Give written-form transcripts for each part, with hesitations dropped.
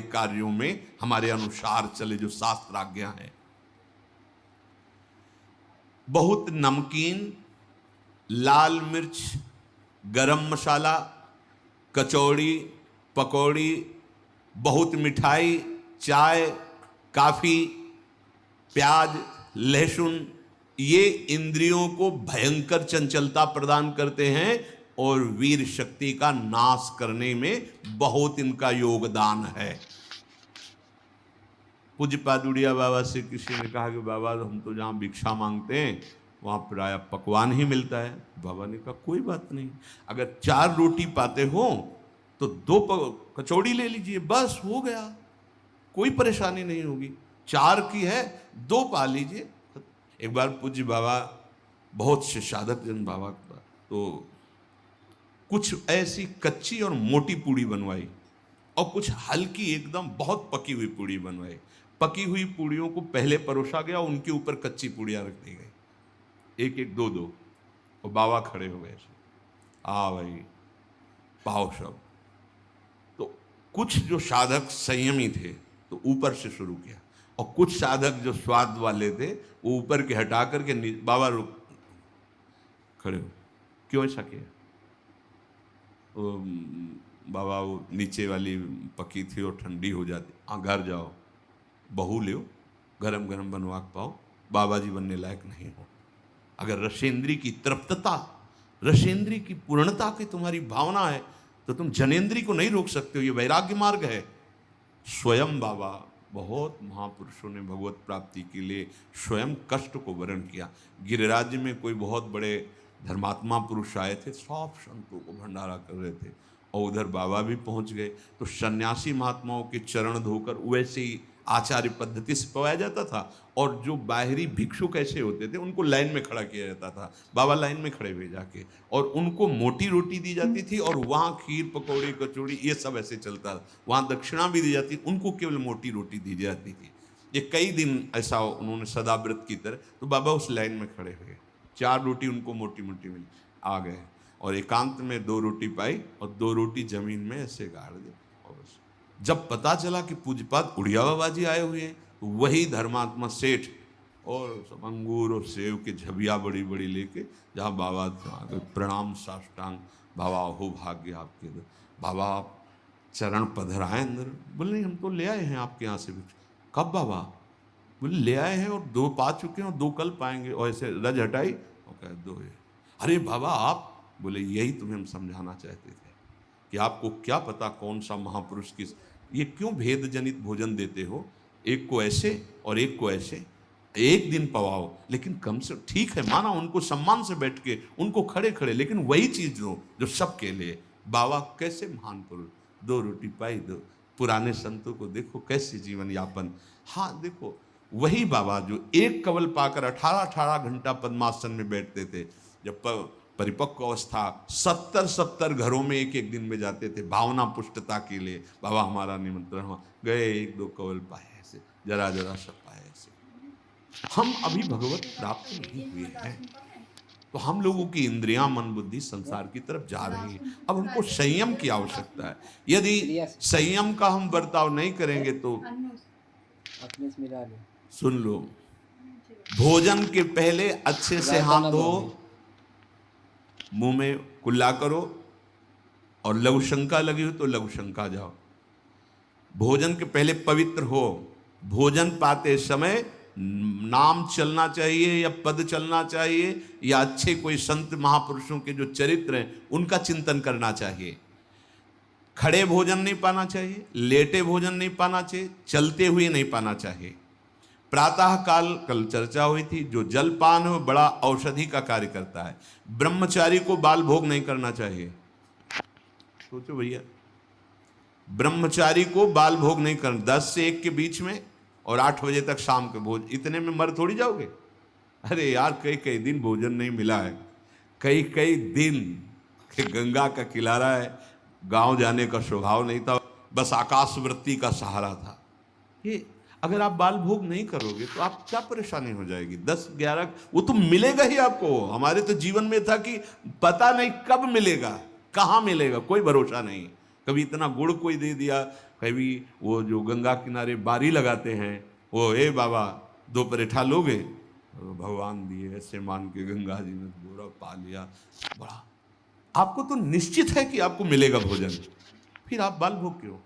कार्यों में हमारे अनुसार चले जो शास्त्र आज्ञा है। बहुत नमकीन, लाल मिर्च, गरम मसाला, कचौड़ी, पकौड़ी, बहुत मिठाई, चाय, काफी, प्याज, लहसुन, ये इंद्रियों को भयंकर चंचलता प्रदान करते हैं और वीर शक्ति का नाश करने में बहुत इनका योगदान है। पूज्य पादुड़िया बाबा से किसी ने कहा कि बाबा हम तो जहाँ भिक्षा मांगते हैं वहाँ प्रायः पकवान ही मिलता है। बाबा ने कहा कोई बात नहीं, अगर 4 रोटी पाते हो तो 2 कचौड़ी ले लीजिए, बस हो गया, कोई परेशानी नहीं होगी। 4 की है 2 पा लीजिए। एक बार पूज्य बाबा बहुत से साधक जन बाबा का तो कुछ ऐसी कच्ची और मोटी पूड़ी बनवाई और कुछ हल्की एकदम बहुत पकी हुई पूड़ी बनवाई। पकी हुई पूड़ियों को पहले परोसा गया, उनके ऊपर कच्ची पूड़ियाँ रख दी गई, 1-1, 2-2, और बाबा खड़े हो गए। भाई पाओ सब। तो कुछ जो साधक संयमी थे तो ऊपर से शुरू किया और कुछ साधक जो स्वाद वाले थे वो ऊपर के हटा करके बाबा रुक खड़े हो। क्यों ऐसा किया? बाबा वो नीचे वाली पकी थी और ठंडी हो जाती। हाँ घर जाओ, बहू ले, गरम गरम बनवा के पाओ, बाबा जी बनने लायक नहीं हो। अगर रसेंद्री की तृप्तता, रसेंद्री की पूर्णता की तुम्हारी भावना है तो तुम जनेंद्री को नहीं रोक सकते हो। ये वैराग्य मार्ग है। स्वयं बाबा, बहुत महापुरुषों ने भगवत प्राप्ति के लिए स्वयं कष्ट को वर्ण किया। गिरिराज में कोई बहुत बड़े धर्मात्मा पुरुष आए थे, सब संतों को भंडारा कर रहे थे और उधर बाबा भी पहुंच गए। तो सन्यासी महात्माओं के चरण धोकर वैसे ही आचार्य पद्धति से पवाया जाता था और जो बाहरी भिक्षु कैसे होते थे उनको लाइन में खड़ा किया जाता था। बाबा लाइन में खड़े हुए जाके और उनको मोटी रोटी दी जाती थी और वहाँ खीर, पकौड़ी, कचौड़ी ये सब ऐसे चलता था। वहाँ दक्षिणा भी दी जाती, उनको केवल मोटी रोटी दी जाती थी। ये कई दिन ऐसा उन्होंने सदाव्रत की तरह, तो बाबा उस लाइन में खड़े हुए, 4 रोटी उनको मोटी मोटी मिली, आ गए और एकांत में 2 रोटी पाई और 2 रोटी जमीन में ऐसे गाड़ दी। और जब पता चला कि पूज्यपाद उड़िया बाबा जी आए हुए हैं तो वही धर्मात्मा सेठ और सब अंगूर और सेव के झबिया बड़ी बड़ी लेके जहाँ बाबा प्रणाम साष्टांग, बाबा हो भाग्य आपके, बाबा आप चरण पधराए अंदर। बोले नहीं हम तो ले आए हैं आपके यहाँ से। कब बाबा? बोले ले आए हैं और 2 पा चुके हैं और 2 कल पाएंगे। और ऐसे रज हटाई और कहे 2 है। अरे बाबा आप? बोले यही तुम्हें हम समझाना चाहते थे कि आपको क्या पता कौन सा महापुरुष किस, ये क्यों भेद जनित भोजन देते हो, एक को ऐसे और एक को ऐसे। एक दिन पवाओ, लेकिन कम से ठीक है माना उनको सम्मान से बैठ के, उनको खड़े खड़े, लेकिन वही चीज दो जो सबके लिए। बाबा कैसे महान पुरुष, 2 रोटी पाई, 2 पुराने संतों को देखो कैसे जीवन यापन। हाँ देखो वही बाबा जो एक कवल पाकर 18-18 घंटा पद्मासन में बैठते थे, जब परिपक्व अवस्था 70-70 घरों में एक दिन में जाते थे भावना पुष्टता के लिए। बाबा हमारा निमंत्रण गए, 1-2 कवल पाए, ऐसे जरा जरा सब पाए। ऐसे हम अभी भगवत प्राप्त नहीं हुए हैं तो हम लोगों की इंद्रियां, मन, बुद्धि संसार की तरफ जा रही है। अब हमको संयम की आवश्यकता है। यदि संयम का हम बर्ताव नहीं करेंगे तो सुन लो, भोजन के पहले अच्छे से हाथ धो, मुंह में कुल्ला करो और लघु शंका लगी हो तो लघु शंका जाओ। भोजन के पहले पवित्र हो। भोजन पाते समय नाम चलना चाहिए या पद चलना चाहिए या अच्छे कोई संत महापुरुषों के जो चरित्र हैं उनका चिंतन करना चाहिए। खड़े भोजन नहीं पाना चाहिए, लेटे भोजन नहीं पाना चाहिए, चलते हुए नहीं पाना चाहिए। प्रातः काल कल चर्चा हुई थी, जो जलपान है बड़ा औषधि का कार्य करता है। ब्रह्मचारी को बाल भोग नहीं करना चाहिए। सोचो भैया, ब्रह्मचारी को बाल भोग नहीं करना, 10 से 1 के बीच में और 8 बजे तक शाम के भोज, इतने में मर थोड़ी जाओगे। अरे यार कई कई दिन भोजन नहीं मिला है, कई कई दिन गंगा का किनारा है, गांव जाने का स्वभाव नहीं था, बस आकाश वृत्ति का सहारा था। ये अगर आप बाल भोग नहीं करोगे तो आप क्या परेशानी हो जाएगी। 10-11 वो तो मिलेगा ही आपको। हमारे तो जीवन में था कि पता नहीं कब मिलेगा, कहाँ मिलेगा, कोई भरोसा नहीं। कभी इतना गुड़ कोई दे दिया, कभी वो जो गंगा किनारे बारी लगाते हैं, वो ए बाबा 2 परेठा लोगे, तो भगवान दिए ऐसे मान के गंगा जी ने पूरा पा लिया। बड़ा आपको तो निश्चित है कि आपको मिलेगा भोजन, फिर आप बाल भोग क्यों?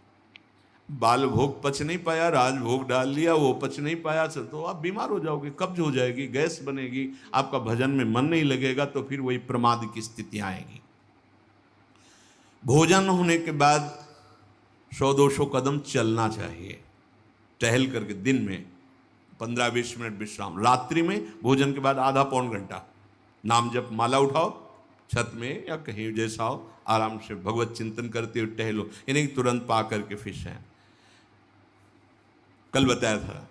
बाल भोग पच नहीं पाया, राजभोग डाल लिया, वो पच नहीं पाया, तो आप बीमार हो जाओगे, कब्ज हो जाएगी, गैस बनेगी, आपका भजन में मन नहीं लगेगा, तो फिर वही प्रमाद की स्थितियां आएगी। भोजन होने के बाद 100-200 कदम चलना चाहिए, टहल करके, दिन में 15-20 मिनट विश्राम, रात्रि में भोजन के बाद आधा पौन घंटा नाम जप, माला उठाओ, छत में या कहीं जैसा हो, आराम से भगवत चिंतन करते हुए टहलो, इन्हें तुरंत पा करके फिश हैं। कल बताया था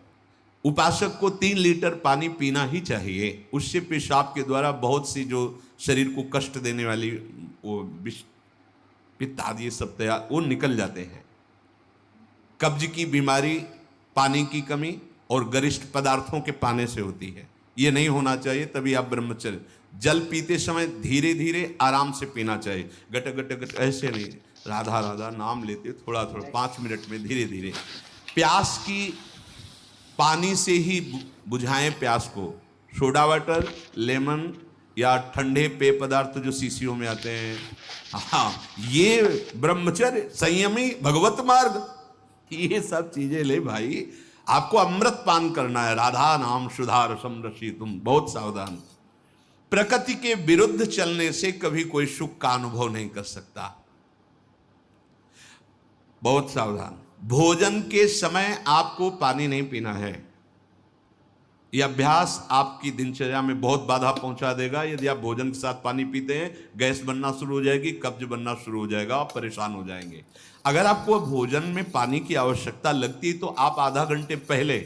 उपासक को 3 लीटर पानी पीना ही चाहिए, उससे पेशाब के द्वारा बहुत सी जो शरीर को कष्ट देने वाली वो पित्त आदि ये सब तैयार वो निकल जाते हैं। कब्ज की बीमारी पानी की कमी और गरिष्ठ पदार्थों के पाने से होती है, ये नहीं होना चाहिए। तभी आप ब्रह्मचर्य, जल पीते समय धीरे धीरे आराम से पीना चाहिए, गट गट गट ऐसे नहीं, राधा राधा नाम लेते थोड़ा थोड़ा 5 मिनट में धीरे धीरे। प्यास की पानी से ही बुझाएं प्यास को, सोडा वाटर, लेमन या ठंडे पेय पदार्थ जो शीशियों में आते हैं, हाँ ये ब्रह्मचर्य, संयमी, भगवत मार्ग, ये सब चीजें ले भाई, आपको अमृत पान करना है। राधा नाम सुधा रसम रसी तुम, बहुत सावधान। प्रकृति के विरुद्ध चलने से कभी कोई सुख का अनुभव नहीं कर सकता, बहुत सावधान। भोजन के समय आपको पानी नहीं पीना है, यह अभ्यास आपकी दिनचर्या में बहुत बाधा पहुंचा देगा। यदि आप भोजन के साथ पानी पीते हैं, गैस बनना शुरू हो जाएगी, कब्ज बनना शुरू हो जाएगा, आप परेशान हो जाएंगे। अगर आपको भोजन में पानी की आवश्यकता लगती है तो आप आधा घंटे पहले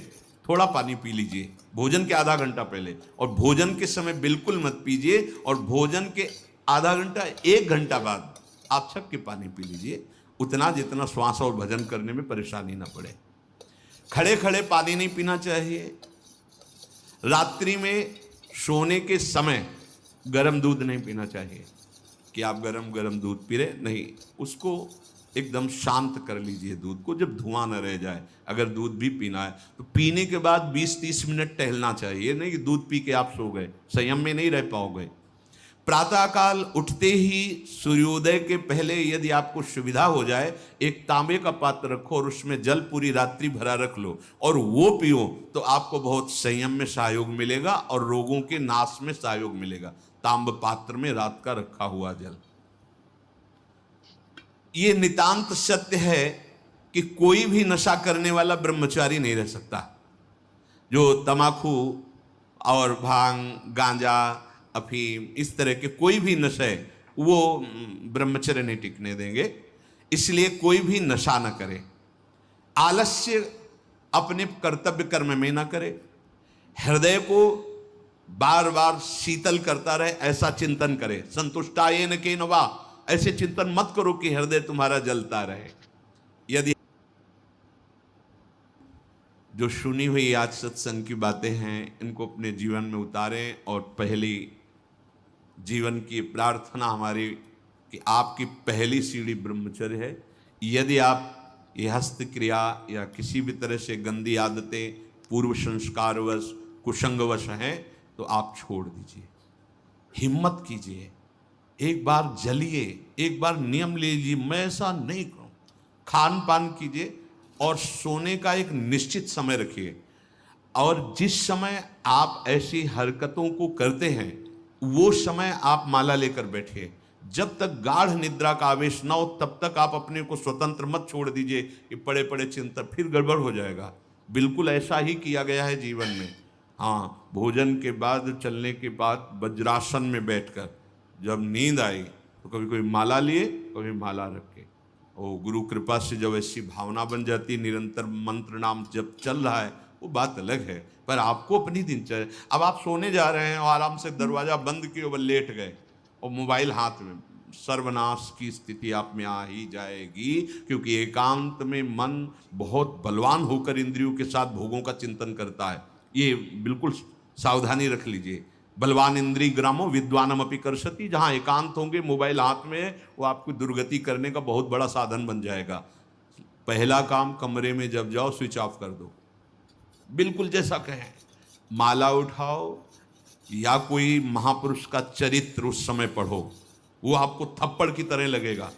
थोड़ा पानी पी लीजिए, भोजन के आधा घंटा पहले, और भोजन के समय बिल्कुल मत पीजिए, और भोजन के आधा घंटा 1 घंटा बाद आप छक के पानी पी लीजिए, उतना जितना श्वास और भजन करने में परेशानी ना पड़े। खड़े खड़े पानी नहीं पीना चाहिए। रात्रि में सोने के समय गर्म दूध नहीं पीना चाहिए कि आप गरम गरम दूध पी रहे, नहीं, उसको एकदम शांत कर लीजिए दूध को, जब धुआं न रह जाए। अगर दूध भी पीना है तो पीने के बाद 20-30 मिनट टहलना चाहिए, नहीं कि दूध पी के आप सो गए, संयम में नहीं रह पाओगे। प्रातःकाल उठते ही सूर्योदय के पहले यदि आपको सुविधा हो जाए, एक तांबे का पात्र रखो और उसमें जल पूरी रात्रि भरा रख लो और वो पियो, तो आपको बहुत संयम में सहयोग मिलेगा और रोगों के नाश में सहयोग मिलेगा। तांब पात्र में रात का रखा हुआ जल, ये नितांत सत्य है कि कोई भी नशा करने वाला ब्रह्मचारी नहीं रह सकता। जो तमाकू और भांग, गांजा, अफीम, इस तरह के कोई भी नशे, वो ब्रह्मचर्य नहीं टिकने देंगे। इसलिए कोई भी नशा न करे, आलस्य अपने कर्तव्य कर्म में न करे, हृदय को बार बार शीतल करता रहे, ऐसा चिंतन करे। संतुष्टायेन केन वा, ऐसे चिंतन मत करो कि हृदय तुम्हारा जलता रहे। यदि जो सुनी हुई आज सत्संग की बातें हैं, इनको अपने जीवन में उतारें, और पहली जीवन की प्रार्थना हमारी कि आपकी पहली सीढ़ी ब्रह्मचर्य है। यदि आप ये हस्त क्रिया या किसी भी तरह से गंदी आदतें पूर्व संस्कारवश, कुसंगवश हैं, तो आप छोड़ दीजिए, हिम्मत कीजिए, एक बार जलिए, एक बार नियम ले लीजिए, मैं ऐसा नहीं करूं। खान पान कीजिए और सोने का एक निश्चित समय रखिए, और जिस समय आप ऐसी हरकतों को करते हैं वो समय आप माला लेकर बैठिए। जब तक गाढ़ निद्रा का आवेश ना हो तब तक आप अपने को स्वतंत्र मत छोड़ दीजिए कि पड़े पड़े चिंतन, फिर गड़बड़ हो जाएगा। बिल्कुल ऐसा ही किया गया है जीवन में। हाँ, भोजन के बाद, चलने के बाद वज्रासन में बैठकर जब नींद आई तो कभी कोई माला लिए, कभी माला रखे, और गुरु कृपा से जब ऐसी भावना बन जाती, निरंतर मंत्र नाम जब चल रहा है, वो बात अलग है। पर आपको अपनी दिनचर्या, अब आप सोने जा रहे हैं और आराम से दरवाजा बंद किए और लेट गए और मोबाइल हाथ में, सर्वनाश की स्थिति आप में आ ही जाएगी। क्योंकि एकांत में मन बहुत बलवान होकर इंद्रियों के साथ भोगों का चिंतन करता है, ये बिल्कुल सावधानी रख लीजिए। बलवान इंद्रिय ग्रामो विद्वानम अपि कर्षति। जहाँ एकांत होंगे, मोबाइल हाथ में है, वो आपको दुर्गति करने का बहुत बड़ा साधन बन जाएगा। पहला काम, कमरे में जब जाओ स्विच ऑफ कर दो, बिल्कुल जैसा कहें। माला उठाओ या कोई महापुरुष का चरित्र उस समय पढ़ो, वो आपको थप्पड़ की तरह लगेगा।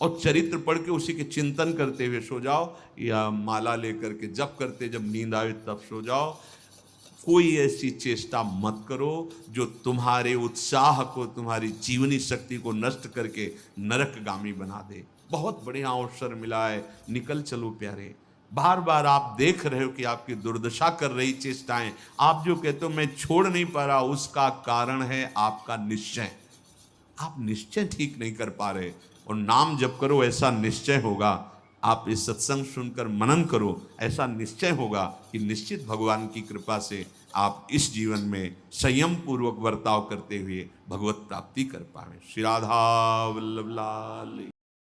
और चरित्र पढ़ के उसी के चिंतन करते हुए सो जाओ, या माला लेकर के जप करते जब नींद आए तब सो जाओ। कोई ऐसी चेष्टा मत करो जो तुम्हारे उत्साह को, तुम्हारी जीवनी शक्ति को नष्ट करके नरकगामी बना दे। बहुत बढ़िया अवसर मिला है, निकल चलो प्यारे। बार बार आप देख रहे हो कि आपकी दुर्दशा कर रही चेष्टाएं, आप जो कहते हो मैं छोड़ नहीं पा रहा, उसका कारण है आपका निश्चय। आप निश्चय ठीक नहीं कर पा रहे। और नाम जप करो, ऐसा निश्चय होगा। आप इस सत्संग सुनकर मनन करो, ऐसा निश्चय होगा कि निश्चित भगवान की कृपा से आप इस जीवन में संयम पूर्वक बर्ताव करते हुए भगवत प्राप्ति कर पाए। श्री राधा वल्लभ लाल।